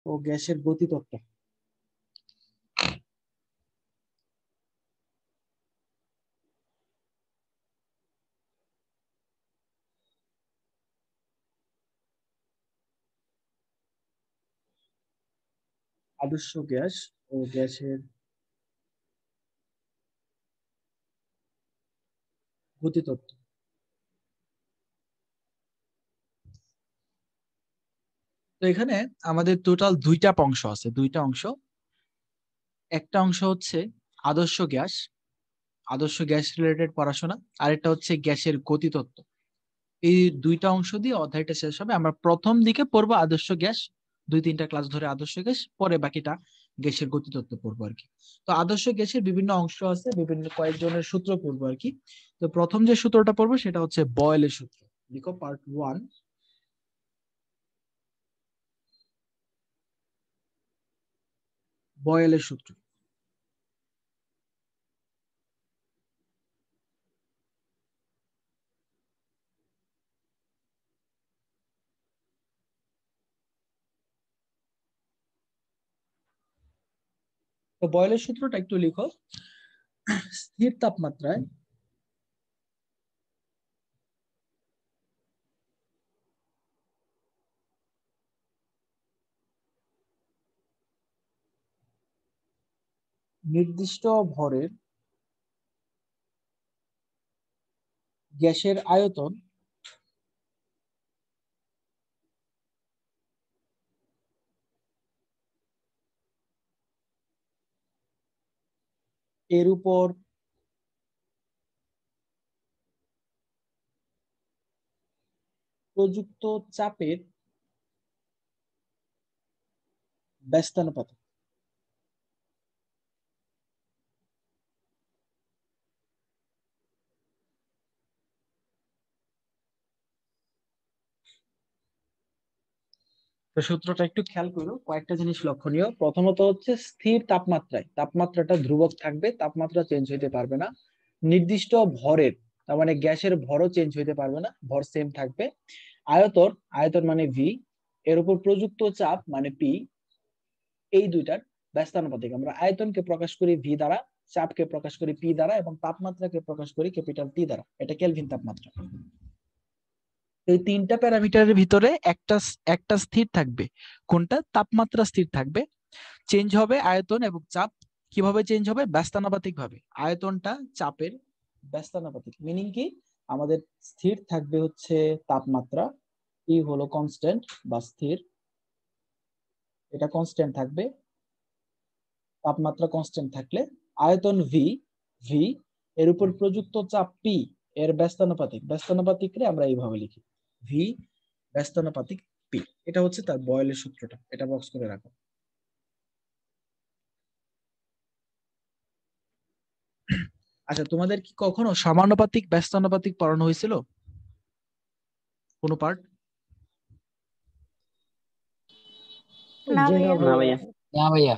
ও গ্যাসের গতিতত্ত্ব। আদর্শ গ্যাস ও গ্যাসের গতিতত্ত্ব। তো এখানে আমাদের টোটাল দুইটা অংশ আছে, দুইটা অংশ। একটা অংশ হচ্ছে আদর্শ গ্যাস, আদর্শ গ্যাস রিলেটেড পড়াশোনা, আরেকটা হচ্ছে গ্যাসের গতিতত্ত্ব। এই দুইটা অংশ দিয়ে অধ্যায়টা শেষ হবে। আমরা প্রথম দিকে পড়বো আদর্শ গ্যাস, 2-3টা ক্লাস ধরে আদর্শ গ্যাস, পরে বাকিটা গ্যাসের গতিতত্ত্ব পড়বো আর কি। তো আদর্শ গ্যাসের বিভিন্ন অংশ আছে, বিভিন্ন কয়েকজনের সূত্র পড়বো আর কি। তো প্রথম যে সূত্রটা পড়বো সেটা হচ্ছে বয়েলের সূত্র। লিখো পার্ট 1, বয়েলের সূত্র। তো বয়েলের সূত্রটা একটু লিখো। স্থির তাপমাত্রায় নির্দিষ্ট ভরের গ্যাসের আয়তন এর উপর প্রযুক্ত চাপের ব্যস্তানুপাতিক। তো সূত্রটা একটু খেয়াল করো, কয়েকটা জিনিস লক্ষণীয়। প্রথমত হচ্ছে স্থির তাপমাত্রায় তাপমাত্রাটা ধ্রুবক থাকবে, তাপমাত্রা চেঞ্জ হইতে পারবে না। নির্দিষ্ট ভরের, তার মানে গ্যাসের ভরও চেঞ্জ হইতে পারবে না, ভর সেম থাকবে। আয়তন, আয়তন মানে ভি, এর উপর প্রযুক্ত চাপ মানে পি, এই দুইটার ব্যস্তানুপাতিক। আমরা আয়তনকে প্রকাশ করি ভি দ্বারা, চাপকে প্রকাশ করি পি দ্বারা, এবং তাপমাত্রাকে প্রকাশ করি ক্যাপিটাল টি দ্বারা। এটা কেলভিন তাপমাত্রা। এই তিনটা প্যারামিটারের ভিতরে একটা একটা স্থির থাকবে। কোনটা? তাপমাত্রা স্থির থাকবে। চেঞ্জ হবে আয়তন এবং চাপ। কিভাবে চেঞ্জ হবে? ব্যস্তানুপাতিক ভাবে। আয়তনটা চাপের ব্যস্তানুপাতিক। মিনিং কি? আমাদের স্থির থাকবে হচ্ছে তাপমাত্রা, ই হলো কনস্ট্যান্ট বা স্থির, এটা কনস্ট্যান্ট থাকবে। তাপমাত্রা কনস্ট্যান্ট থাকলে আয়তন ভি, ভি এর উপর প্রযুক্ত চাপ পি, এর ব্যস্তানুপাতিক। ব্যস্তানুপাতিকরে আমরা এইভাবে লিখি, ভি ব্যস্তানুপাতিক পি। এটা হচ্ছে তার বয়েলের সূত্রটা, এটা বক্স করে রাখো। আচ্ছা, তোমাদের কি কখনো সমানুপাতিক ব্যস্তানুপাতিক পড়ানো হয়েছিল কোনো পার্ট? না জি না ভাইয়া। না ভাইয়া। ভাইয়া। না ভাইয়া।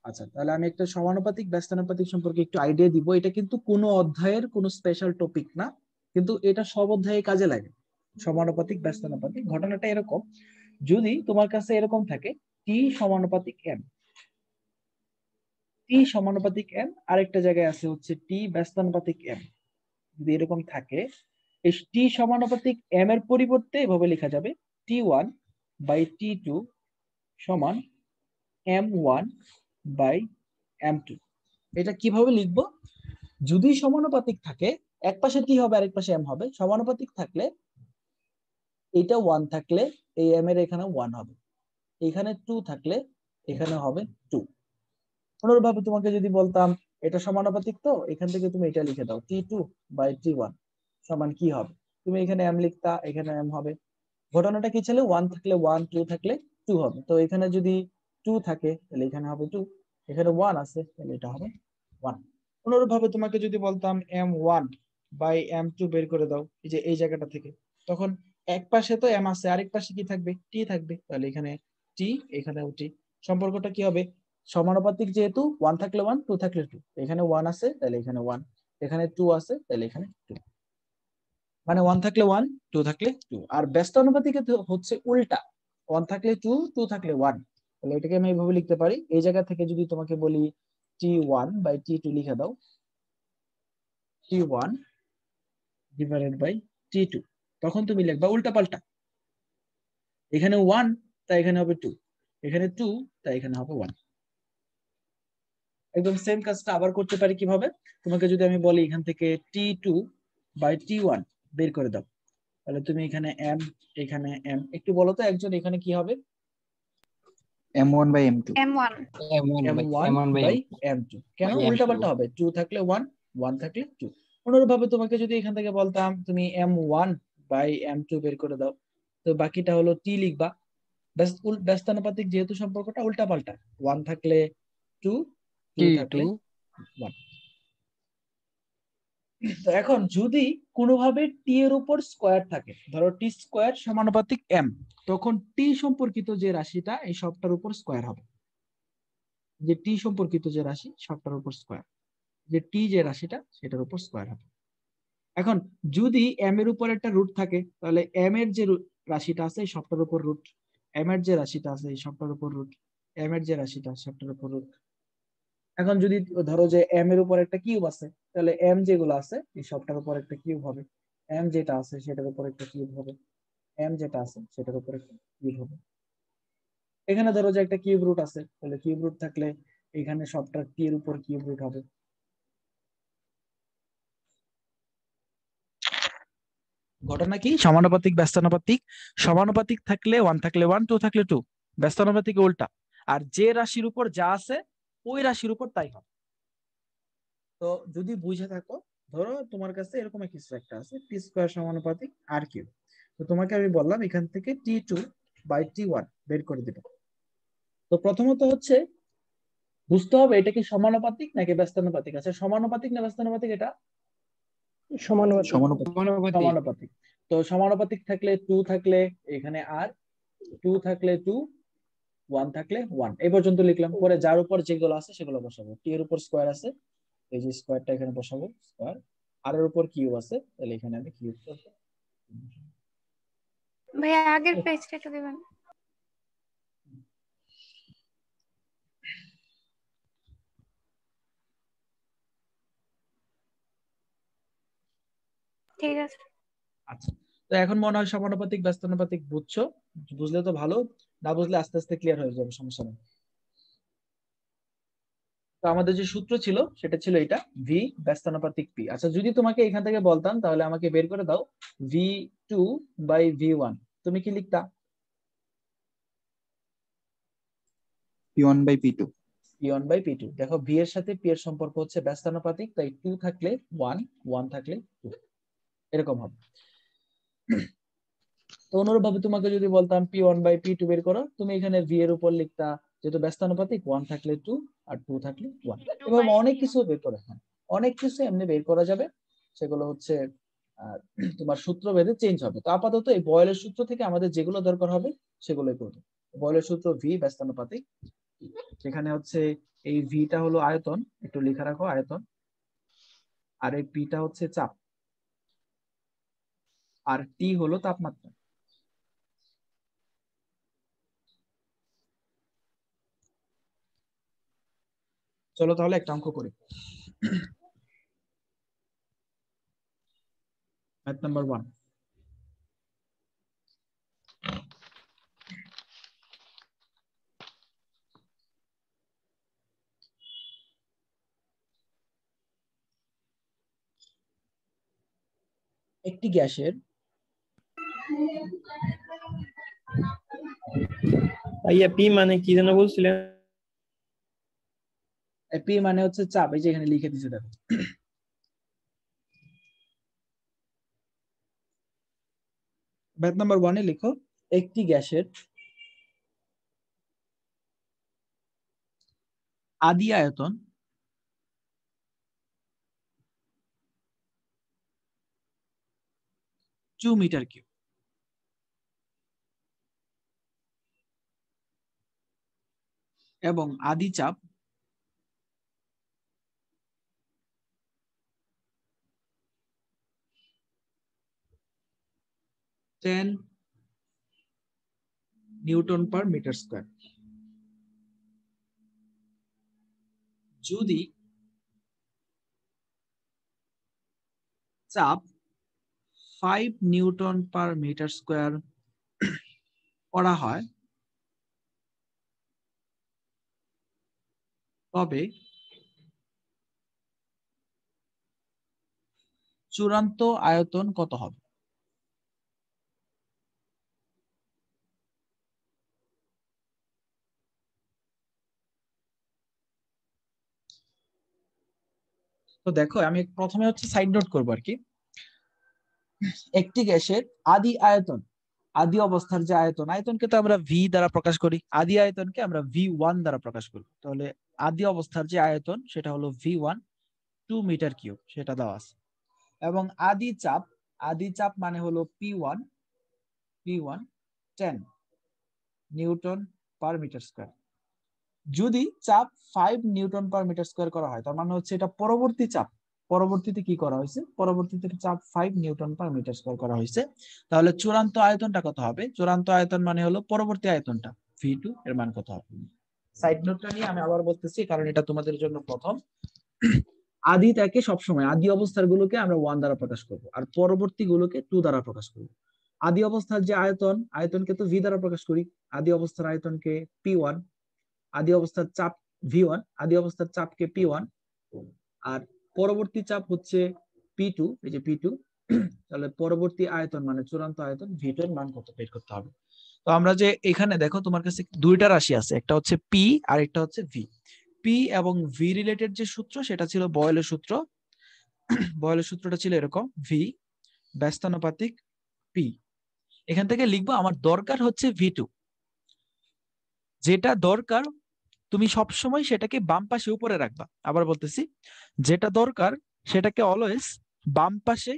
আচ্ছা, তাহলে আমি একটা সমানুপাতিক ব্যস্তানুপাতিক সম্পর্কে একটু আইডিয়া দিব। এটা কিন্তু কোনো অধ্যায়ের কোনো স্পেশাল টপিক না, কিন্তু এটা সব অধ্যায়ে কাজে লাগে। সমানুপাতিক ব্যস্তানুপাতিক ঘটনাটা এরকম, যদি তোমার কাছে এরকম থাকে টি সমানুপাতিক এম, টি সমানুপাতিক এম, আরেকটা জায়গায় আছে হচ্ছে টি ব্যস্তানুপাতিক এম, যদি এরকম থাকে, এই টি সমানুপাতিক এম এর পরিবর্তে এভাবে লেখা যাবে T1 বাই T2 সমান M1 বাই M2। এটা কিভাবে লিখবো? যদি সমানুপাতিক থাকে, এক পাশে টি হবে আরেক পাশে এম হবে। সমানুপাতিক থাকলে এটা 1 থাকলে এই এম এর এখানে 1 হবে, এখানে 2 থাকলে এখানে হবে 2। অনুরূপভাবে তোমাকে যদি বলতাম এটা সমানুপাতিক, তো এখান থেকে তুমি এটা লিখে দাও T2 বাই T1 সমান কি হবে, তুমি এখানে এম লিখতা, এখানে এম হবে। ঘটনাটা কি ছিল? 1 থাকলে 1, 2 থাকলে 2 হবে। তো এখানে যদি 2 থাকে তাহলে এখানে হবে 2, এখানে 1 আছে তাহলে এটা হবে 1। অনুরূপভাবে তোমাকে যদি বলতাম M1 বাই M2 বের করে দাও, এই যে এই জায়গাটা থেকে, তখন এক পাশে তো এম আছে, আরেক পাশে কি থাকবে? টি থাকবে, তাহলে এখানে টি, এখানেও টি। সম্পর্কটা কি হবে? সমানুপাতিক যেহেতু, 1 থাকলে 1, 2 থাকলে 2, এখানে 1 আছে তাহলে এখানে 1, এখানে 2 আছে তাহলে এখানে 2। মানে 1 থাকলে 1, 2 থাকলে 2। আর ব্যস্ত অনুপাতিকে হচ্ছে উল্টা, 1 থাকলে 2, 2 থাকলে 1। তাহলে এটাকে আমি এইভাবে লিখতে পারি। এই জায়গা থেকে যদি তোমাকে বলি T1 বাই T2 লিখে দাও, T1 ডিভাইডেড বাই T2, তখন তুমি লিখবা উল্টা পাল্টা, এখানে 1 তাই এখানে হবে 2, এখানে 2 তাই এখানে হবে 1। একদম সেম কাজটা আবার করতে পারি কিভাবে, তোমাকে যদি আমি বলি এখান থেকে T2 বাই T1 বের করে দাও, তাহলে তুমি এখানে m, এখানে m, একটু বলো তো একজন এখানে কি হবে, M1 by M2। M1 M1 by M2। কেন উল্টা পাল্টা হবে, 2 থাকলে 1, 1 থাকলে 2। অনুরূপভাবে তোমাকে যদি এখান থেকে বলতাম তুমি M1 বাই M2 বের করে দাও, তো বাকিটা হলো T লিখবা। ব্যস্তানুপাতিক যেহেতু সম্পর্কটা উল্টা পাল্টা, 1 থাকলে 2, 2 থাকলে 1। তো এখন যদি কোনোভাবে টি এর উপর স্কয়ার থাকে, ধরো টি স্কয়ার সমানুপাতিক m, তখন টি সম্পর্কিত যে রাশিটা এই সবটার উপর স্কয়ার হবে, যে টি সম্পর্কিত যে রাশি সবটার উপর স্কয়ার, যে টি যে রাশিটা সেটার উপর স্কয়ার হবে। এখন যদি m এর উপর একটা রুট থাকে, তাহলে m এর যে রাশিটা আছে এই সবটার উপর রুট, m এর যে রাশিটা আছে এই সবটার উপর রুট, m এর যে রাশিটা সবটার উপর রুট। এখন যদি ধরো যে m এর উপর একটা কিউব আছে, তাহলে m যেগুলো আছে এই সবটার উপর একটা কিউব হবে, m যেটা আছে সেটার উপর একটা কিউব হবে, m যেটা আছে সেটার উপর একটা কিউব হবে। এখানে ধরো যে একটা কিউব রুট আছে, তাহলে কিউব রুট থাকলে এখানে সবটা টি এর উপর কিউব রুট হবে। ঘটনা কি, সমানুপাতিক ব্যস্তানুপাতিক, সমানুপাতিক থাকলে 1 থাকলে 1, 2 থাকলে 2, ব্যস্তানুপাতিক উল্টা, আর যে রাশির উপর যা আছে ওই রাশির উপর তাই হবে। তো যদি বুঝে থাকো, ধরো তোমার কাছে এরকম কিছু একটা আছে টি স্কয়ার সমানুপাতিক আর কিউব, তো তোমাকে আমি বললাম এখান থেকে T2 বাই T1 বের করে দিবে। তো প্রথমত হচ্ছে বুঝতে হবে এটা কি সমানুপাতিক নাকি ব্যস্তানুপাতিক। আচ্ছা সমানুপাতিক না ব্যস্তানুপাতিক এটা? সমানুপাতিক। সমানুপাতিক। তো সমানুপাতিক থাকলে 2 থাকলে এখানে আর, 2 থাকলে 2, 1 থাকলে 1, এই পর্যন্ত লিখলাম। পরে যার উপর যেগুলো আছে সেগুলো বসাবো। টি এর উপর স্কয়ার আছে, এই যে স্কয়ারটা এখানে বসাবো স্কয়ার, আর এর উপর কিউব আছে তাহলে এখানে আমি কিউব করব। ভাইয়া আগের পেজটা একটু দিবেন। ঠিক আছে। আচ্ছা, তো এখন মনে হয় সমানুপাতিক ব্যস্তানুপাতিক বুঝছো, বুঝলে তো ভালো, না বুঝলে আস্তে আস্তে ক্লিয়ার হয়ে যাবে, সমস্যা নেই। তো আমাদের যে সূত্র ছিল সেটা ছিল এটা, ভি ব্যস্তানুপাতিক পি। আচ্ছা যদি তোমাকে এখান থেকে বলতাম তাহলে আমাকে বের করে দাও V2 বাই V1, তুমি কি লিখতা? P1 by P2। P1 by P2। দেখো ভি এর সাথে পি এর সম্পর্ক হচ্ছে ব্যস্তানুপাতিক, তাই 2 থাকলে 1, 1 থাকলে 2, এরকম হবে। তো অনুরূপভাবে তোমাকে যদি বলতাম P1 বাই P2 বের করো, তুমি এখানে ভি এর উপর লিখতা যেহেতু ব্যস্তানুপাতিক 1 থাকলে 2 আর 2 থাকলে 1। এভাবে অনেক কিছু বের করা হয়, অনেক কিছু এমনি বের করা যাবে, সেগুলো হচ্ছে তোমার সূত্র ভেদে চেঞ্জ হবে। তো আপাতত এই বয়েলের সূত্র থেকে আমাদের যেগুলো দরকার হবে সেগুলোই করবো। বয়েলের সূত্র ভি ব্যস্তানুপাতিক, সেখানে হচ্ছে এই ভিটা হলো আয়তন, একটু লিখে রাখো আয়তন, আর এই পিটা হচ্ছে চাপ, আর টি হলো তাপমাত্রা। চলো তাহলে একটা অঙ্ক করি। Math number 1। একটি গ্যাসের ভাইয়া পি মানে কি যেন বলছিলেন? পি মানে হচ্ছে চাপ, এই যে এখানে লিখে দিয়েছে দেখো। ম্যাথ নাম্বার 1 এ লিখো একটি গ্যাসের আদি আয়তন টু মিটার কিউব এবং আদি চাপ 10 নিউটন পার মিটার স্কয়ার। যদি চাপ 5 নিউটন পার মিটার স্কয়ার করা হয় তবে চূড়ান্ত আয়তন কত হবে? তো দেখো আমি প্রথমে হচ্ছে সাইড নোট করবো আর কি। একটি গ্যাসের আদি আয়তন, আদি অবস্থার যে আয়তন, আয়তনকে তো আমরা ভি দ্বারা প্রকাশ করি, আদি আয়তনকে আমরা V1 দ্বারা প্রকাশ করি। তাহলে আদি অবস্থার যে আয়তন সেটা হলো V1, 2 মিটার কিউব, সেটা দেওয়া আছে। এবং আদি চাপ মানে হলো P1, 10 Newton per metre square. যদি চাপ 5 নিউটন পার মিটার স্কয়ার করা হয় তার মানে হচ্ছে এটা পরবর্তী চাপ, পরবর্তীতে কি করা হয়েছে, পরবর্তীতে চাপ 5 নিউটন পার মিটার স্কয়ার করা হয়েছে। তাহলে চূড়ান্ত আয়তনটা কত হবে? চূড়ান্ত আয়তন মানে হলো পরবর্তী আয়তনটা, V2 এর মান কত হবে? সাইড নোটটা নিয়ে আমি আবার বলতেছি কারণ এটা তোমাদের জন্য প্রথম। আদিটাকে সবসময়, আদি অবস্থার গুলোকে আমরা 1 দ্বারা প্রকাশ করব আর পরবর্তী গুলোকে 2 দ্বারা প্রকাশ করব। আদি অবস্থার যে আয়তন, আয়তনকে তো V দ্বারা প্রকাশ করি, আদি অবস্থার আয়তনকে P1, আদি অবস্থার চাপ V1, আদি অবস্থার চাপকে P1, আর পরবর্তী চাপ হচ্ছে P2, এই যে P2। তাহলে পরবর্তী আয়তন মানে চূড়ান্ত আয়তন V2 এর মান কত বের করতে হবে। তো আমরা যে এখানে দেখো তোমার কাছে দুইটা রাশি আছে, একটা হচ্ছে P আর একটা হচ্ছে V। P এবং V রিলেটেড যে সূত্র সেটা ছিল বয়েলের সূত্র। বয়েলের সূত্রটা ছিল এরকম, V ব্যস্তানুপাতিক P। এখান থেকে লিখবো আমার দরকার হচ্ছে V2, যেটা দরকার তুমি সব সময় সেটাকে বাম পাশে উপরে রাখবা। আবার বলতেছি, যেটা দরকার সেটাকে অলওয়েজ বাম পাশে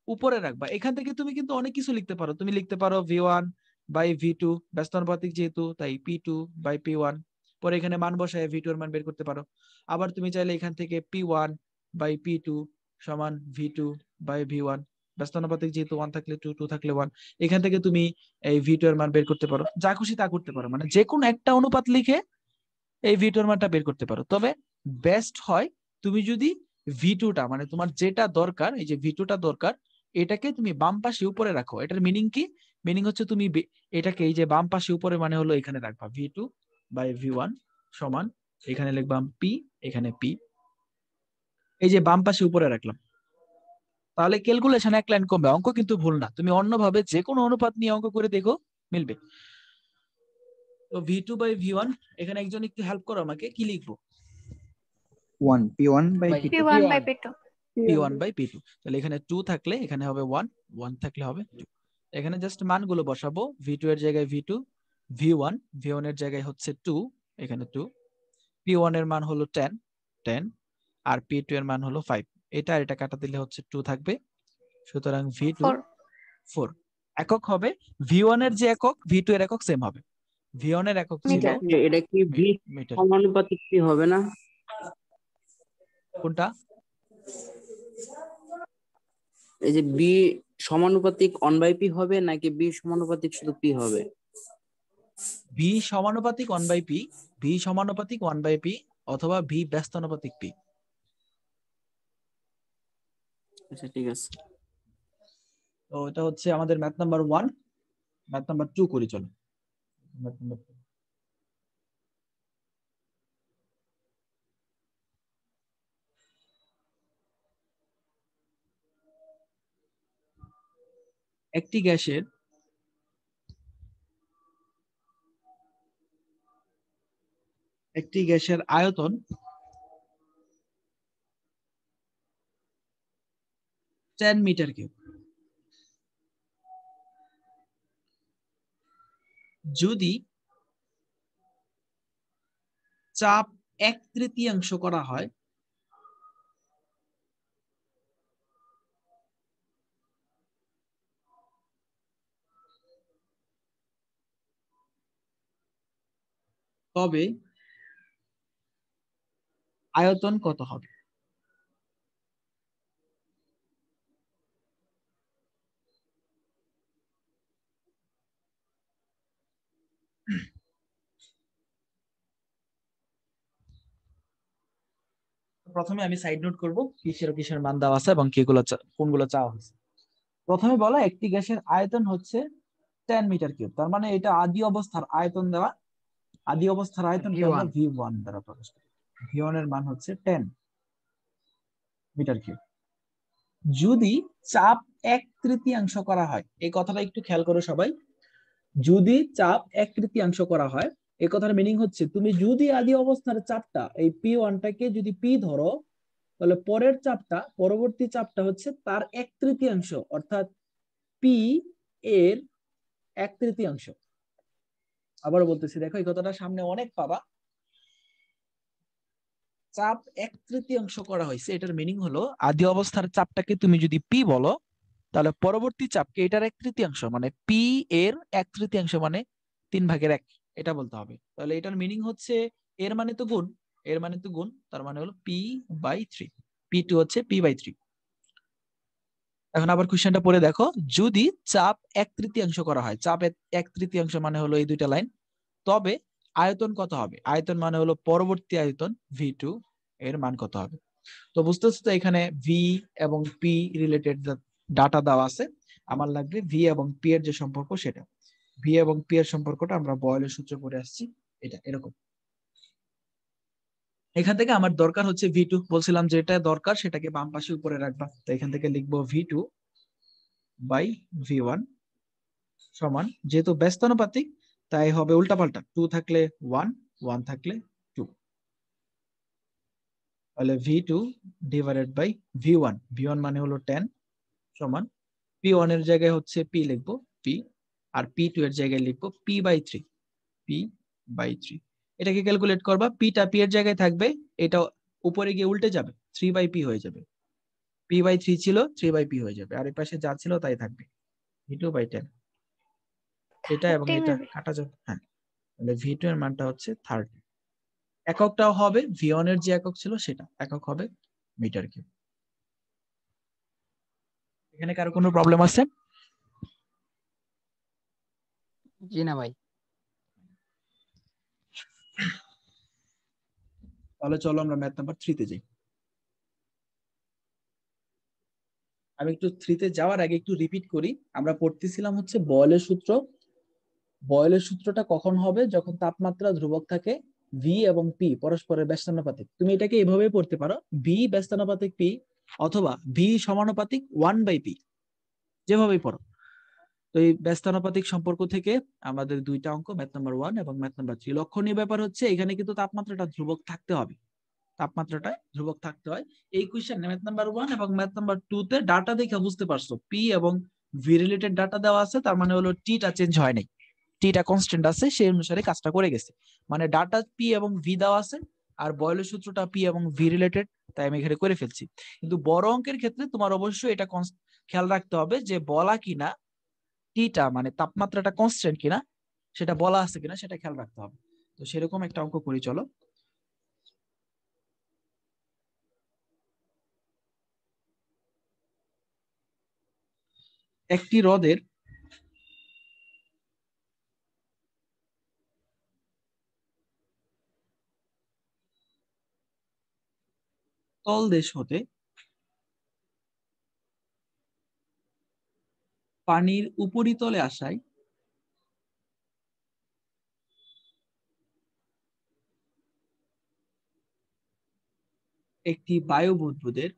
উপরে রাখবা। এখান থেকে তুমি কিন্তু অনেক কিছু লিখতে পারো, তুমি লিখতে পারো V1 বাই V2, ব্যস্তানুপাতিক যেহেতু তাই P2 বাই P1, পরে এখানে মান বসায় V2 এর মান বের করতে পারো। আবার তুমি চাইলে এখান থেকে P1 বাই P2 সমান V2 বাই V1, ব্যস্তানুপাতিক যেহেতু 1 থাকলে 2, 2 থাকলে 1, এখান থেকে তুমি এই V2 এর মান বের করতে পারো। যা খুশি তা করতে পারো, মানে যে কোনো একটা অনুপাত লিখে এই V2 এর মানটা বের করতে পারো। তবে বেস্ট হয় তুমি যদি V2টা মানে তোমার যেটা দরকার, এই যে V2টা দরকার, এটাকে তুমি বাম পাশে উপরে রাখো। এটার মিনিং কি? মিনিং হচ্ছে তুমি এটাকে এই যে বাম পাশে উপরে মানে হলো এখানে রাখবা V2 বাই V1 সমান, এখানে লিখবাম P, এখানে P, এই যে বাম পাশে উপরে রাখলাম। তাহলে ক্যালকুলেশন এক লাইন কমবে, অঙ্ক কিন্তু ভুল না। তুমি অন্যভাবে যে কোনো অনুপাত নিয়ে অঙ্ক করে দেখো, মিলবে। তো V2 বাই V1, এখানে একজন একটু হেল্প করো আমাকে, কি লিখবো? 1 P1 by P2 P1 by P2 P1 by P2। তাহলে এখানে 2 থাকলে এখানে হবে 1, 1 থাকলে হবে 2। এখানে জাস্ট মানগুলো বসাবো, V2 এর জায়গায় V2, V1 এর জায়গায় হচ্ছে 2, এখানে 2, P1 এর মান হলো 10, 10, আর P2 এর মান হলো 5। এটা আর এটা কাটা দিলে হচ্ছে 2 থাকবে, সুতরাং V2 4 4। একক হবে V1 এর যে একক, V2 এর একক সেম হবে। V1 এর একক ছিল মিটার। এটা কি ভি মিটার। সমানুপাতিক কি হবে না? কোনটা? এই যে বি সমানুপাতিক 1/p হবে নাকি বি সমানুপাতিক শুধু পি হবে? V সমানুপাতিক 1/p, V সমানুপাতিক 1/p অথবা V ব্যস্তানুপাতিক P। আচ্ছা ঠিক আছে। তো এটা হচ্ছে আমাদের ম্যাথ নাম্বার 1। ম্যাথ নাম্বার 2 করি চলো। ম্যাথ নাম্বার 2, একটি গ্যাসের আয়তন 10 মিটার কিউব। যদি চাপ 1/3 করা হয় তবে আয়তন কত হবে? প্রথমে আমি সাইড নোট করব কিসের কিসের মান দেওয়া আছে এবং কোনগুলো চাওয়া হয়েছে। প্রথমে বলা একটি গ্যাসের আয়তন হচ্ছে 10 মিটার কিউব, তার মানে এটা আদি অবস্থার আয়তন দেওয়া। আদি অবস্থার আয়তনকে আমরা V1 দ্বারা প্রকাশ করি। V1 এর মান হচ্ছে 10 মিটার কিউব। যদি চাপ 1/3 করা হয়, এই কথাটা একটু খেয়াল করো সবাই। যদি চাপ 1/3 করা হয়, এই কথার মিনিং হচ্ছে তুমি যদি আদি অবস্থার চাপটা এই P1টাকে যদি P ধরো, তাহলে পরের চাপটা, পরবর্তী চাপটা হচ্ছে তার 1/3, অর্থাৎ P এর 1/3। আবার বলতেছি, দেখো এই কথাটা সামনে অনেক পাবা। চাপ 1/3 করা হয়েছে, এটার মিনিং হলো আদি অবস্থার চাপটাকে তুমি যদি P বলো, তাহলে পরবর্তী চাপকে এটার 1/3 মানে P এর 1/3 মানে 3/1 এটা বলতে হবে। তাহলে এটার মিনিং হচ্ছে এর মানে তো গুণ, এর মানে তো গুণ, তার মানে হলো P/3, P2 হচ্ছে P/3। এখন আবার কোশ্চেনটা পড়ে দেখো, যদি চাপ 1/3 করা হয়, চাপ 1/3 মানে হলো এই দুইটা লাইন, তবে আয়তন কত হবে? আয়তন মানে হলো পরবর্তী আয়তন V2 এর মান কত হবে? তো বুঝতেছো তো এখানে V এবং P রিলেটেড ডাটা দেওয়া আছে, আমার লাগবে V এবং P এর যে সম্পর্ক সেটা। V এবং P এর সম্পর্কটা আমরা বয়েলের সূত্রে পড়ে আসছি, এটা এরকম। এখান থেকে আমার দরকার হচ্ছে V2, বলছিলাম যেটা দরকার সেটাকে বাম পাশে উপরে রাখবা। তো এখান থেকে লিখবো V2/V1 সমান, যেহেতু ব্যস্তানুপাতিক তাই হবে উল্টাপাল্টা, 2 থাকলে 1, 1 থাকলে 2, তাহলে V2/V1, V1 মানে হলো 10 সমান P1 এর জায়গায় হচ্ছে P লিখবো P, আর P2 এর জায়গায় লিখবো P/3, P/3। এটাকে ক্যালকুলেট করবা, P-টা P এর জায়গায় থাকবে, এটা উপরে গিয়ে উল্টে যাবে, 3/P হয়ে যাবে। P/3 ছিল 3/P হয়ে যাবে, আর এই পাশে যা ছিল তাই থাকবে, V2/10। এটা এবং 30 এটা maybe। কাটা যাবে, হ্যাঁ। তাহলে V2 এর মানটা হচ্ছে 30। এককটাও হবে V1 এর যে একক ছিল সেটা, একক হবে মিটার কিউব। এখানে কারো কোনো প্রবলেম আছে? জি না ভাই। তাহলে চলো আমরা ম্যাথ নাম্বার 3 তে যাই। আমি একটু 3 তে যাওয়ার আগে একটু রিপিট করি। আমরা পড়তেছিলাম হচ্ছে বয়েলের সূত্র। বয়েলের সূত্রটা কখন হবে? যখন তাপমাত্রা ধ্রুবক থাকে, V এবং P পরস্পরের ব্যস্তানুপাতিক। তুমি এটাকে এভাবে পড়তে পারো, V ব্যস্তানুপাতিক P, অথবা V সমানুপাতিক 1/P, যেভাবেই পড়ো। তো এই ব্যস্তানুপাতিক সম্পর্ক থেকে আমাদের দুইটা অঙ্ক, ম্যাথ নাম্বার 1 এবং ম্যাথ নাম্বার 3। লক্ষণীয় ব্যাপার হচ্ছে এখানে কিন্তু তাপমাত্রাটা ধ্রুবক থাকতে হবে, তাপমাত্রাটা ধ্রুবক থাকতে হয়। এই কোশ্চেন ম্যাথ নাম্বার 1 এবং ম্যাথ নাম্বার 2 তে ডাটা দেখে বুঝতে পারছো P এবং V রিলেটেড ডাটা দেওয়া আছে, তার মানে হলো T-টা চেঞ্জ হয় নাই, T-টা কনস্ট্যান্ট আছে, সেই অনুসারে কাজটা করে গেছে। মানে ডাটা P এবং V দেওয়া আছে, আর বয়েলের সূত্রটা P এবং V রিলেটেড, তাই আমি এখানে করে ফেলছি। কিন্তু বড় অঙ্কের ক্ষেত্রে তোমার অবশ্যই এটা খেয়াল রাখতে হবে যে বলা কিনা T-টা মানে তাপমাত্রাটা কনস্ট্যান্ট কিনা, সেটা বলা আছে কিনা সেটা খেয়াল রাখতে হবে। তো সেরকম একটা অঙ্ক করি চলো। একটি হ্রদের তলদেশ হতে পানির উপরিতলে আসায় একটি বায়ু বুদবুদের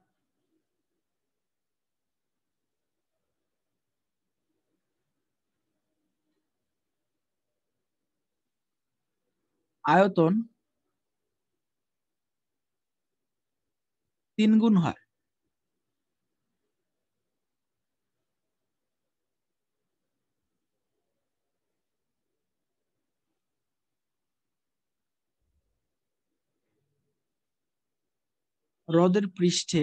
আয়তন 3 গুণ হয়। হ্রদের পৃষ্ঠে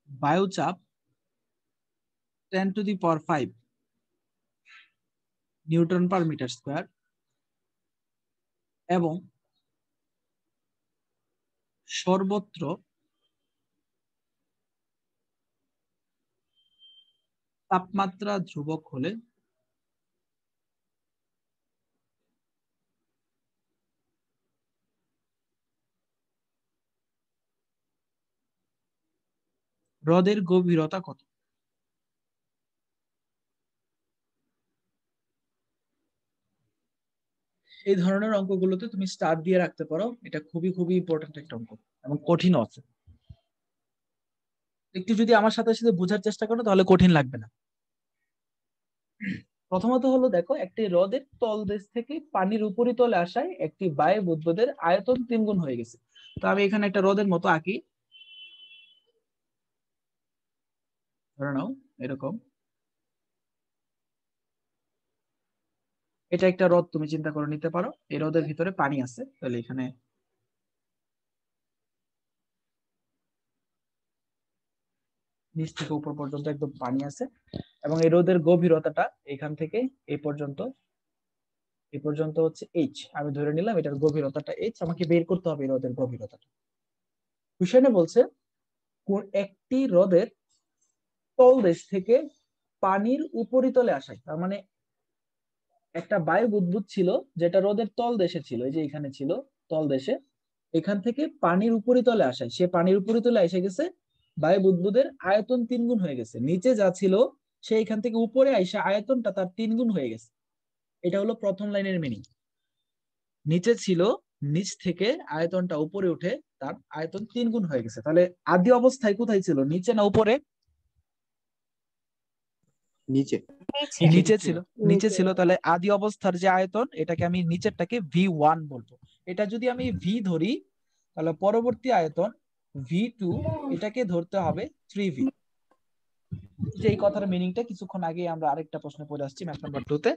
বায়ুচাপ 10⁵ নিউটন পার মিটার স্কয়ার এবং সর্বত্র তাপমাত্রা ধ্রুবক হলে হ্রদের গভীরতা কত? এই ধরনের অঙ্কগুলোতে তুমি স্টার দিয়ে রাখতে পারো, এটা খুবই খুবই ইম্পর্টেন্ট একটা অঙ্ক এবং কঠিন আছে। একটু যদি আমার সাথে সাথে বোঝার চেষ্টা করো তাহলে কঠিন লাগবে না। প্রথমত হলো দেখো, একটি হ্রদের তলদেশ থেকে পানির উপরিতলে আসায় একটি বায়ু বুদবুদের আয়তন 3 গুণ হয়ে গেছে। তো আমি এখানে একটা হ্রদের মতো আঁকি, ধরে নাও এরকম, এটা একটা হ্রদ তুমি চিন্তা করে নিতে পারো। এই হ্রদের ভিতরে পানি আছে, তাহলে এখানে নিচ থেকে উপর পর্যন্ত একদম পানি আছে এবং এই হ্রদের গভীরতাটা এখান থেকে এই পর্যন্ত হচ্ছে এইচ। আমি ধরে নিলাম এটার গভীরতাটা এইচ, আমাকে বের করতে হবে এই হ্রদের গভীরতাটা। কোশ্চেনে বলছে একটি হ্রদের তলদেশ থেকে পানির উপরিতলে আসায়, তার মানে একটা বায়ু বুদবুদ ছিল যেটা হ্রদের তলদেশে ছিল, এই যে এখানে ছিল তলদেশে, এখান থেকে পানির উপরিতলে আসায়, সে পানির উপরিতলে এসে গেছে, বায়ু বুদবুদের আয়তন 3 গুণ হয়ে গেছে। নিচে যা ছিল সে এখান থেকে উপরে আইসা আয়তনটা তার 3 গুণ হয়ে গেছে। এটা হলো প্রথম লাইনের মিনিং। নিচে ছিল, নিচ থেকে আয়তনটা উপরে উঠে তার আয়তন 3 গুণ হয়ে গেছে। তাহলে আদি অবস্থায় কোথায় ছিল, নিচে না উপরে? নিচে। নিচে ছিল, নিচে ছিল। তাহলে আদি অবস্থার যে আয়তন, এটাকে আমি নিচেরটাকে V1 বলবো। এটা যদি আমি ভি ধরি তাহলে পরবর্তী আয়তন V2, এটাকে ধরতে হবে 3V। যে এই কথার মিনিংটা কিছুক্ষণ আগে আমরা আরেকটা প্রশ্ন পড়ে আসছি ম্যাথ নাম্বার 2 তে।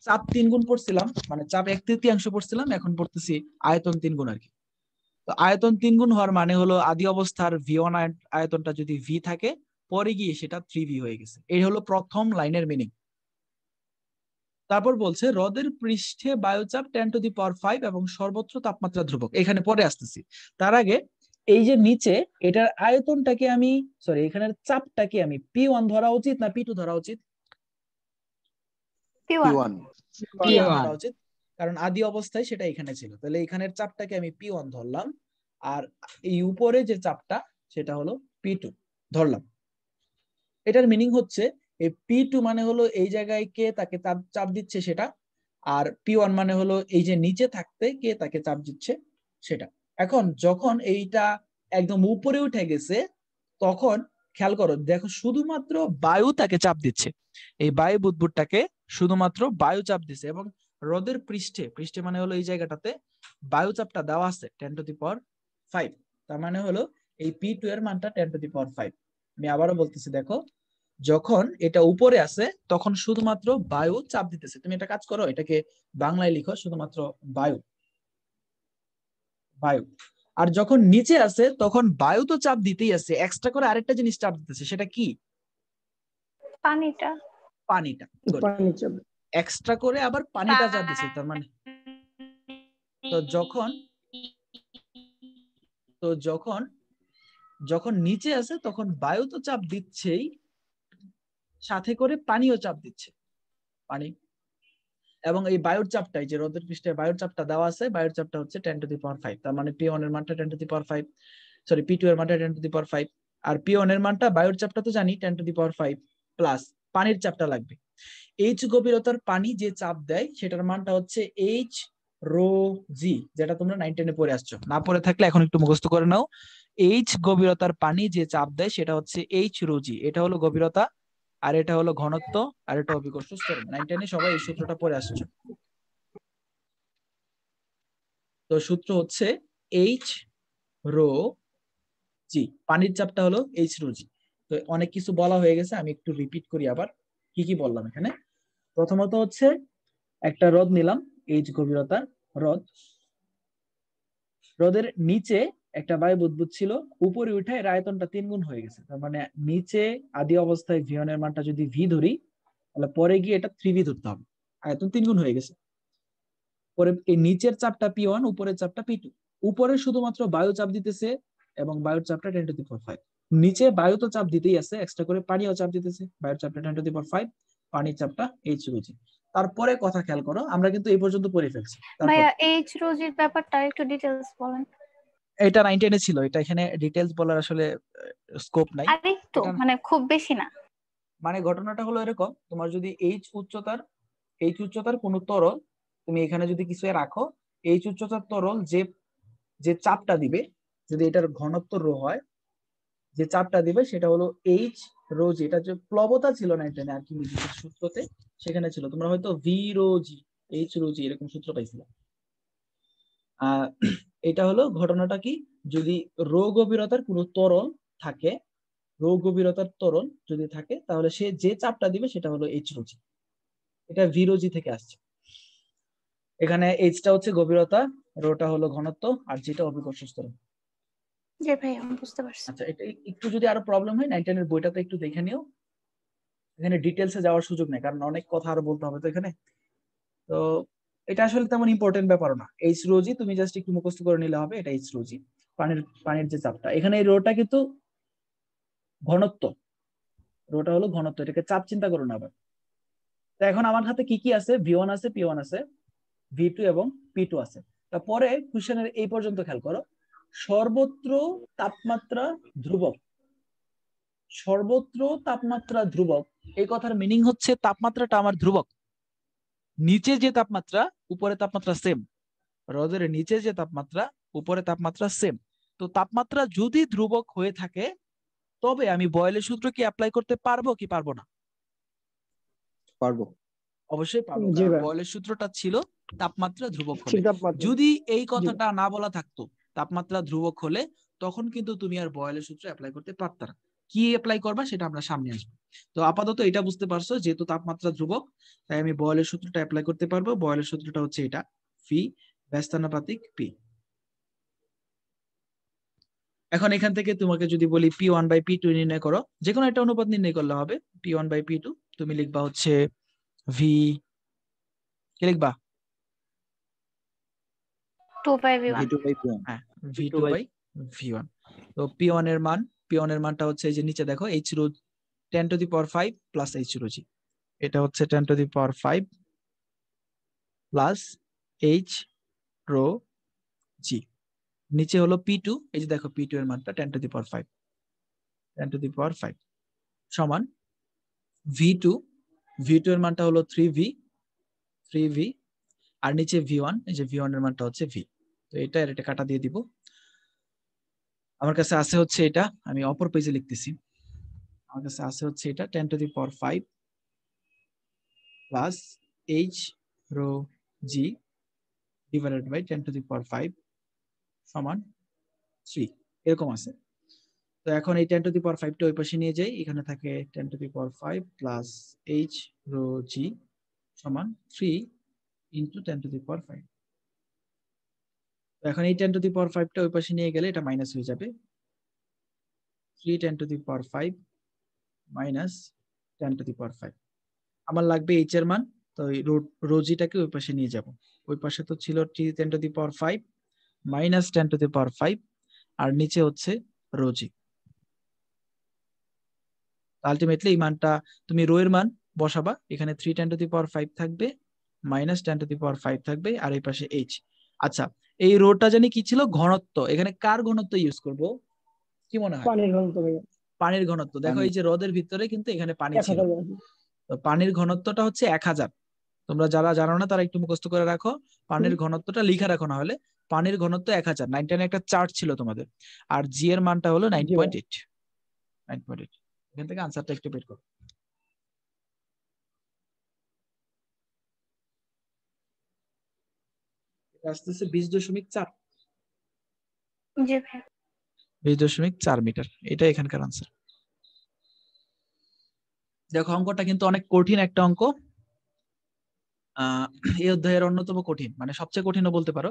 চাপ 3 গুণ পড়ছিলাম, মানে চাপ 1/3 পড়ছিলাম, এখন পড়তেছি আয়তন 3 গুণ আর কি। তো আয়তন 3 গুণ হওয়ার মানে হলো আদি অবস্থার V1 আয়তনটা যদি V থাকে, পরে গিয়ে সেটা 3V হয়ে গেছে। এই হলো প্রথম লাইনের মিনিং। তারপর বলছে হ্রদের পৃষ্ঠে বায়ুচাপ 10⁵ এবং সর্বোচ্চ তাপমাত্রা ধ্রুবক। এখানে পরে আসতেছি, তার আগে এই যে নিচে এটার আয়তনটাকে আমি, সরি এখানের চাপটাকে আমি P1 ধরা উচিত না P2 ধরা উচিত? P1 P1 ধরা উচিত, কারণ আদি অবস্থায় সেটা এখানে ছিল। তাহলে এখানের চাপটাকে আমি P1 ধরলাম, আর এই উপরে যে চাপটা সেটা হলো P2 ধরলাম। এটার মিনিং হচ্ছে এই P2 মানে হলো এই জায়গায় কে তাকে চাপ দিচ্ছে সেটা, আর P1 মানে হলো এই যে নিচে থাকতে কে তাকে চাপ দিচ্ছে সেটা। এখন যখন এইটা একদম উপরে উঠে গেছে, তখন খেয়াল করো, দেখো শুধুমাত্র বায়ু তাকে চাপ দিচ্ছে, এই বায়ু বুদবুদটাকে শুধুমাত্র বায়ু চাপ দিচ্ছে। এবং হ্রদের পৃষ্ঠে মানে হলো এই জায়গাটাতে বায়ু চাপটা দেওয়া আছে 10⁵। তার মানে হলো এই P2 এর মানটা 10⁵। আমি আবারও বলতেছি, দেখো যখন এটা উপরে আছে তখন শুধুমাত্র বায়ু চাপ দিতেছে। তুমি একটা কাজ করো, এটাকে বাংলায় লিখো শুধুমাত্র বায়ু। আর যখন নিচে আছে তখন বায়ু তো চাপ দিতেই আছে, এক্সট্রা করে আরেকটা জিনিস চাপ দিতেছে, সেটা কি? পানিটা এক্সট্রা করে আবার পানিটা চাপ দিচ্ছে। তার মানে যখন নিচে আছে তখন বায়ু তো চাপ দিচ্ছেই, সাথে করে পানিও চাপ দিচ্ছে, পানি। এবং এই বায়ুর চাপটাই যে হ্রদের পৃষ্ঠে বায়ুর চাপটা দেওয়া আছে, বায়ুর চাপটা হচ্ছে 10⁵। তার মানে P1 এর মানটা 10⁵, সরি P2 এর মানটা 10⁵। আর P1 এর মানটা, বায়ুর চাপটা তো জানি 10⁵, প্লাস পানির চাপটা লাগবে। এইচ গভীরতার পানি যে চাপ দেয় সেটার মানটা হচ্ছে H⍴G, যেটা তোমরা 9 10-এ পড়ে আসছো। না পড়ে থাকলে এখন একটু মুখস্থ করে নাও। এইচ গভীরতার পানি যে চাপ দেয় সেটা হচ্ছে H⍴G। এটা হলো গভীরতা, আর এটা হলো ঘনত্ব, আর এটা অভিকর্ষ ত্বরণ। 9 10-এ সবাই এই সূত্রটা পড়ে আসছো। তো সূত্র হচ্ছে H⍴G, পানির চাপটা হলো H⍴G। তো অনেক কিছু বলা হয়ে গেছে, আমি একটু রিপিট করি আবার কি কি বললাম এখানে। প্রথমত হচ্ছে একটা হ্রদ নিলাম, এইচ গভীরতার হ্রদ, হ্রদের নিচে একটা বায়ু বুদবুদ ছিল, উপরে উঠে এর আয়তনটা 3 গুণ হয়ে গেছে। তার মানে নিচে আদি অবস্থায় V1 এর মানটা যদি V ধরি, তাহলে পরে গিয়ে এটা 3V ধরতে হবে, আয়তন 3 গুণ হয়ে গেছে। পরে এই নিচের চাপটা P1, উপরের চাপটা P2। উপরে শুধুমাত্র বায়ু চাপ দিতেছে এবং বায়ুর চাপটা 10⁵। নিচে বায়ু তো চাপ দিতেই আছে, এক্সট্রা করে পানিও চাপ দিতেছে, বায়ুর চাপটা 10⁵, পানির চাপটা H⍴G। তারপরে কথা খেয়াল করো, আমরা কিন্তু এই পর্যন্ত পড়ে ফেলছি। ভাইয়া H⍴G এর ব্যাপারটা একটু ডিটেইলস বলেন। এটা 9-10 এ ছিল, এটা এখানে ডিটেইলস বলার আসলে স্কোপ নাই। আর একটু এটা মানে খুব বেশি না। মানে ঘটনাটা হলো এরকম, তোমার যদি এইচ উচ্চতার কোনো তরল তুমি এখানে যদি কিছু রাখো, এইচ উচ্চতার তরল যে যে চাপটা দিবে, যদি এটার ঘনত্ব রো হয়, যে চাপটা দিবে সেটা হলো এইচ রো জি। এটা যে প্লবতা ছিল না এটা আর্কিমিডিসের সূত্রতে, সেখানে ছিল। তোমরা হয়তো ভি রো জি, এইচ রো জি এরকম সূত্র পাইছিলে। এটা হলো ঘটনাটা কি, যদি রো গভীরতার কোনো তরল থাকে, রো গভীরতার তরল যদি থাকে, তাহলে সে যে চাপটা দিবে সেটা হলো এইচ রো জি। এটা ভি রো জি থেকে আসছে। এখানে এইচটা হচ্ছে গভীরতা, রোটা হলো ঘনত্ব, আর যেটা অভিকর্ষ ত্বরণ। জি ভাই আমি বুঝতে পারছি। আচ্ছা, এটা একটু যদি আরো প্রবলেম হয় 9-10 এর বইটাতে একটু দেখে নিও, এখানে ডিটেলসে যাওয়ার সুযোগ নেই, কারণ অনেক কথা আরো বলতে হবে তো এখানে। তো এটা আসলে তেমন ইম্পর্টেন্ট ব্যাপার না। এইচ রো জি তুমি জাস্ট একটু মুখস্থ করে নিলে হবে, এটা এইচ রো জি, পানির যে চাপটা। এখানে এই রোটা কিন্তু ঘনত্ব, রোটা হলো ঘনত্ব, এটাকে চাপ চিন্তা করো না আবার। তো এখন আমার হাতে কি কি আছে, ভি1 আছে, পি1 আছে, ভি2 এবং পি2 আছে। তারপরে কোশ্চেনের এই পর্যন্ত খেয়াল করো, সর্বত্র তাপমাত্রা ধ্রুবক। সর্বত্র তাপমাত্রা ধ্রুবক, এই কথার মিনিং হচ্ছে তাপমাত্রাটা আমার ধ্রুবক। নিচে যে তাপমাত্রা উপরে তাপমাত্রা সেম, হ্রদের নিচে যে তাপমাত্রা উপরে তাপমাত্রা সেম। তো তাপমাত্রা যদি ধ্রুবক হয়ে থাকে, তবে আমি বয়েলের সূত্র কি অ্যাপ্লাই করতে পারবো কি পারবো না? পারবো। অবশ্যই পারবো, জি কারণ ভাই, বয়েলের সূত্রটা ছিল তাপমাত্রা ধ্রুবক হলে। স্থির তাপমাত্রা। যদি এই জি কথাটা না বলা থাকতো, তাপমাত্রা ধ্রুবক হলে, তখন কিন্তু তুমি আর বয়েলের সূত্র অ্যাপ্লাই করতে পারতা না। কি অ্যাপ্লাই করবা সেটা আমরা সামনে আসবো। তো আপাতত এটা বুঝতে পারছো, যেহেতু তাপমাত্রা ধ্রুবক, তাই আমি বয়েলের সূত্রটা অ্যাপ্লাই করতে পারবো। বয়েলের সূত্রটা হচ্ছে এটা, ফি ব্যস্তানুপাতিক পি। এখন এখান থেকে তোমাকে যদি বলি P1/P2 নির্ণয় করো, যে কোনো একটা অনুপাত নির্ণয় করলে হবে। P1/P2 তুমি লিখবা হচ্ছে ভি, কি লিখবা? 2/v1। V two by P one. হ্যাঁ, V2/V1। তো P1 এর মানটা হচ্ছে এই যে নিচে দেখো, H rho 10⁵ plus H rho g. এটা হচ্ছে 10⁵ প্লাস H রো জি। নিচে হলো P2, এই যে দেখো P2 এর মানটা 10⁵ সমান V2 এর মানটা হলো 3V, আর নিচে V1, এই যে V1 এর মানটা হচ্ছে V। তো এটা আর এটা কাটা দিয়ে দিব। আমার কাছে আছে হচ্ছে এটা, আমি অপর পেজে লিখতেছি। আমার কাছে আছে হচ্ছে এটা 10⁵ plus H rho g divided by 10⁵ সমান 3, এরকম আছে। তো এখন এই 10⁵টা ওই পাশে নিয়ে যাই, এখানে থাকে 10⁵ প্লাস H রো জি সমান 3 ইন্টু 10⁵। তো এখন এই 10⁵টা ওই পাশে নিয়ে গেলে এটা মাইনাস হয়ে যাবে, 3 10⁵ মাইনাস 10⁵। আমার লাগবে এইচ এর মান, তো রোজিটাকে ওই পাশে নিয়ে যাব। ওই পাশে তো ছিল 3 10⁵ মাইনাস 10⁵, আর নিচে হচ্ছে রোজি। আলটিমেটলি এই মানটা তুমি রো এর মান বসাবা, এখানে 3 10⁵ থাকবে, মাইনাস 10⁵ থাকবে, আর এই পাশে এইচ। আচ্ছা, এই রোটা জানি কি ছিল, ঘনত্ব। এখানে কার ঘনত্ব ইউজ করব, কি মনে হয়? পানির ঘনত্ব ভাইয়া পানির ঘনত্ব। দেখো পানি। এই যে হ্রদের ভিতরে কিন্তু এখানে পানি ছিল, 1000 আছে। তো পানির ঘনত্বটা হচ্ছে 1000। তোমরা যারা জানো না তারা একটু মুখস্থ করে রাখো, পানির ঘনত্বটা লিখে রাখো, না হলে পানির ঘনত্ব 1000। 9-10 একটা চার্ট ছিল তোমাদের। আর জি এর মানটা হলো জি ভাই, 9.8। 9.8, এখান থেকে আনসারটা একটু বের করো। এটা আসতেছে 20.4, জি ভাই। 20.4 মিটার। এটা এখানকার আনসার। দেখো অঙ্কটা কিন্তু অনেক কঠিন একটা অঙ্ক। এই অধ্যায়ের অন্যতম কঠিন, মানে সবচেয়ে কঠিনও বলতে পারো।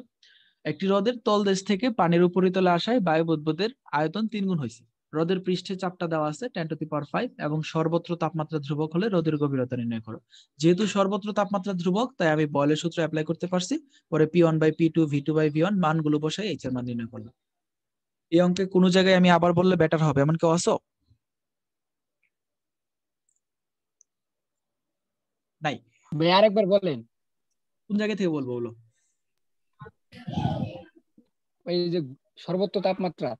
একটি হ্রদের তলদেশ থেকে পানির উপরিতলে আসায় বায়ু বুদবুদের আয়তন 3 গুণ হয়েছে। হ্রদের পৃষ্ঠে চাপটা দেওয়া আছে 10⁵, এবং সর্বত্র তাপমাত্রা ধ্রুবক হলে হ্রদের গভীরতা নির্ণয় করো। যেহেতু সর্বত্র তাপমাত্রা ধ্রুবক, তাই আমি বয়েলের সূত্র অ্যাপ্লাই করতে পারছি। পরে P1/P2 V2/V1 মানগুলো বসাই এইচ এর মান নির্ণয় করলাম। এই অঙ্কে কোনো জায়গায় আমি আবার বললে বেটার হবে এমন কেউ আছো? নাই? ভাই আরেকবার বলেন। কোন জায়গা থেকে বলবো বলো? ওই যে সর্বোচ্চ তাপমাত্রা।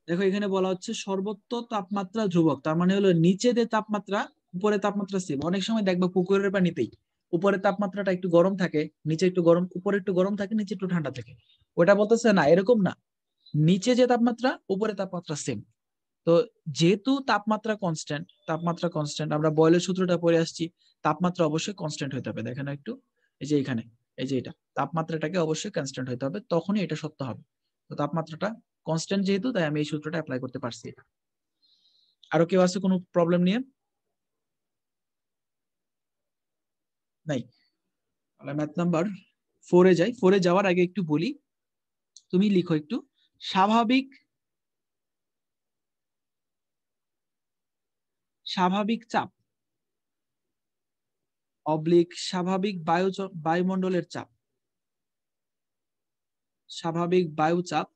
দেখো এখানে বলা হচ্ছে সর্বোচ্চ তাপমাত্রা ধ্রুবক, তার মানে হলো নিচে যে তাপমাত্রা উপরে তাপমাত্রা সেম। অনেক সময় দেখবে পুকুরের পানিতেই উপরে তাপমাত্রাটা একটু গরম থাকে, নিচে একটু গরম, উপরে একটু গরম থাকে, নিচে একটু ঠান্ডা থাকে। ওটা বলতেছে না, এরকম না, নিচে যে তাপমাত্রা উপরে তাপমাত্রা সেম। তো যেহেতু তাপমাত্রা কনস্ট্যান্ট, আমরা বয়লের সূত্রটা পড়ে আসছি, তাপমাত্রা অবশ্যই কনস্ট্যান্ট হতে হবে। দেখেন একটু, এই যে এখানে, এই যে এটা তাপমাত্রাটাকে অবশ্যই কনস্ট্যান্ট হতে হবে, তখনই এটা সত্য হবে। তো তাপমাত্রাটা কনস্ট্যান্ট যেহেতু, তাই আমি এই সূত্রটা অ্যাপ্লাই করতে পারছি। আরো কেউ আছে কোনো প্রবলেম নিয়ে? নাই? ম্যাথ নাম্বার 4 এ যাই। 4 এ যাওয়ার আগে একটু বলি, তুমি লিখো একটু স্বাভাবিক চাপ অবলিক স্বাভাবিক বায়ুমণ্ডলের চাপ। স্বাভাবিক বায়ু চাপ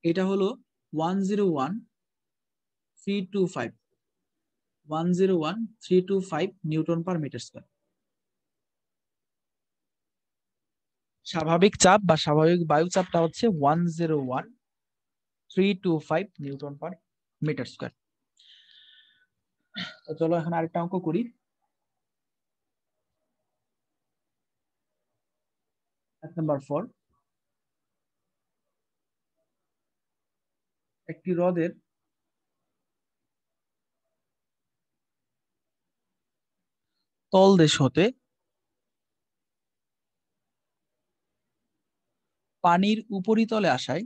এটা হলো 101,325 নিউটন পার মিটার স্কয়ার। স্বাভাবিক চাপ বা স্বাভাবিক বায়ু চাপটা হচ্ছে 101,325 নিউটন পার মিটার স্কয়ার। তো চলো এখন আরেকটা অঙ্ক করি। নাম্বার 4, একটি হ্রদের তলদেশ হতে পানির উপরিতলে আসায়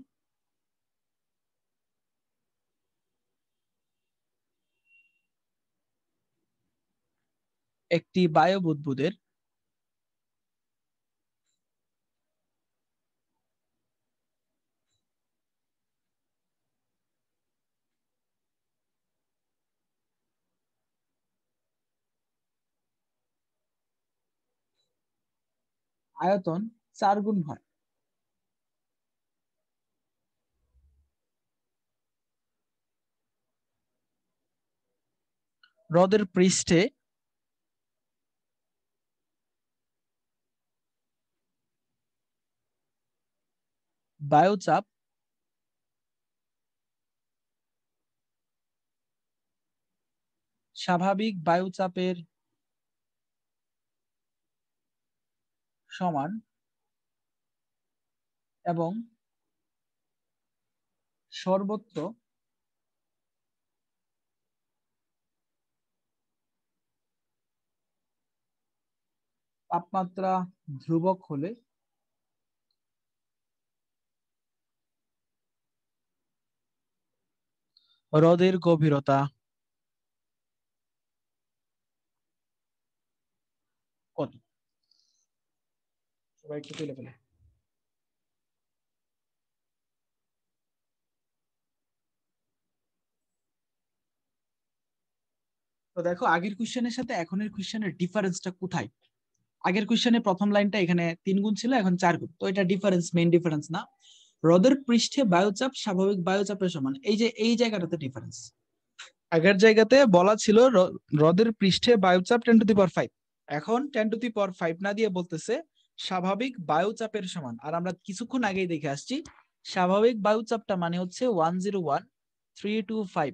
একটি বায়ু বুদবুদের আয়তন 4 গুণ হয়। হ্রদের পৃষ্ঠে বায়ুচাপ স্বাভাবিক বায়ুচাপের সমান এবং সর্বত্র তাপমাত্রা ধ্রুবক হলে হ্রদের গভীরতা কত? সবাই একটু তুলে ফেলে। তো দেখো আগের কোশ্চেনের সাথে এখনের কোশ্চেনের ডিফারেন্সটা কোথায়? আগের কোশ্চেনে প্রথম লাইনটা এখানে 3 গুণ ছিল, এখন 4 গুণ। তো এটা ডিফারেন্স, মেইন ডিফারেন্স না। হ্রদের পৃষ্ঠে বায়ুচাপ স্বাভাবিক বায়ুচাপের সমান, এই যে এই জায়গাটাতে ডিফারেন্স। আগের জায়গাতে বলা ছিল হ্রদের পৃষ্ঠে বায়ুচাপ 10⁵, এখন 10⁵ না দিয়ে বলতেছে স্বাভাবিক বায়ুচাপের সমান। আর আমরা কিছুক্ষণ আগেই দেখে আসছি স্বাভাবিক বায়ুচাপটা মানে হচ্ছে 101,325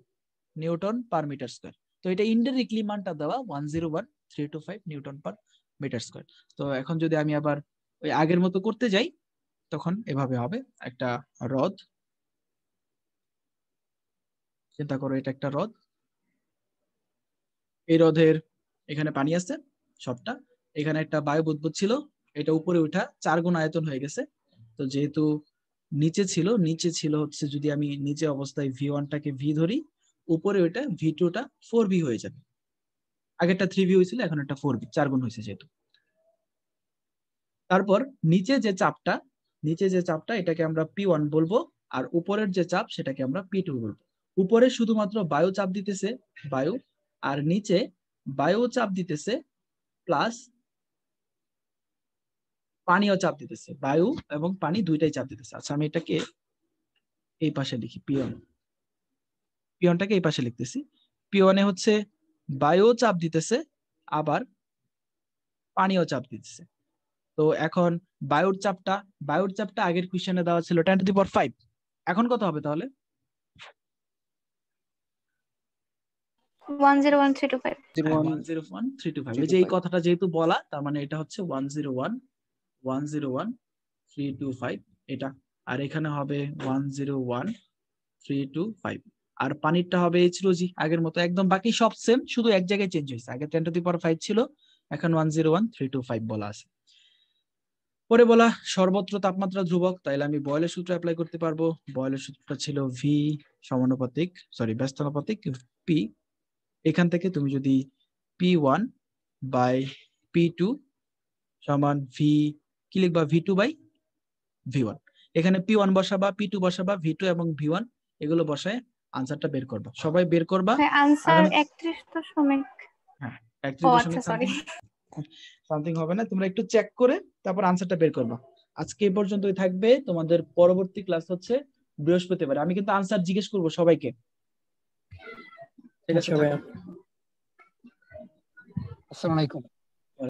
নিউটন পার মিটার স্কয়ার। তো এটা ইনডাইরেক্টলি মানটা দেওয়া 101,325 নিউটন পার মিটার স্কয়ার। তো এখন যদি আমি আবার ওই আগের মতো করতে যাই, তখন এভাবে হবে। একটা হ্রদ, চিন্তা করো এটা একটা হ্রদ, এই হ্রদের এখানে পানি আছে সবটা, এখানে একটা বায়ু বুদবুদ ছিল, এটা উপরে উঠা 4 গুণ আয়তন হয়ে গেছে। তো যেহেতু নিচে ছিল হচ্ছে, যদি আমি নিচে অবস্থায় V1টাকে V ধরি, উপরে ওইটা V2টা 4V হয়ে যাবে। আগেরটা 3V হয়েছিল, এখন একটা 4V, 4 গুণ হয়েছে যেহেতু। তারপর নিচে যে চাপটা এটাকে আমরা P1 বলবো, আর উপরের যে চাপ সেটাকে আমরা P2 বলবো। উপরে শুধুমাত্র বায়ু চাপ দিতেছে বায়ু, আর নিচে বায়ু চাপ দিতেছে প্লাস পানিও চাপ দিতেছে, বায়ু এবং পানি দুইটাই চাপ দিতেছে। আচ্ছা আমি এটাকে এই পাশে লিখি, পিয়নটাকে এই পাশে লিখতেছি। পিয়নে হচ্ছে বায়ু চাপ দিতেছে আবার পানিও চাপ দিতেছে। তো তো এখন বায়ুর চাপটা আগের কোশ্চেনে দেওয়া ছিল 10⁵ এখন কত হবে তাহলে? 101325। 101325। এই যে এই কথাটা যেহেতু বলা, তার মানে এটা হচ্ছে 101325 এটা, আর এখানে হবে 101325, আর পানিরটা হবে H2O, আগের মতো একদম, বাকি সব সেম, শুধু এক জায়গায় চেঞ্জ হয়েছে। আগে 10⁵ ছিল, এখন 101325 বলা আছে। পরে বলা সর্বত্র তাপমাত্রা ধ্রুবক, তাইলে আমি বয়েলের সূত্র অ্যাপ্লাই করতে পারবো। বয়েলের সূত্রটা ছিল ব্যস্তানুপাতিক পি। এখান থেকে তুমি যদি P1 বাই P2 সমান ভি, কি লিখবা, V2 বাই V1। এখানে P1 বসাবা, P2 বসাবা, V2 এবং V1 এগুলো বসায় আনসারটা বের করবা। সবাই বের করবা। আনসার 31 হ্যাঁ, ও আচ্ছা সরি। সামথিং হবে না, তোমরা একটু চেক করে তারপর আনসারটা বের করবা। আজকে এই পর্যন্তই থাকবে। তোমাদের পরবর্তী ক্লাস হচ্ছে বৃহস্পতিবার। আমি কিন্তু আনসার জিজ্ঞেস করব সবাইকে, ঠিক আছে? আচ্ছা ভাইয়া। আসসালামু আলাইকুম।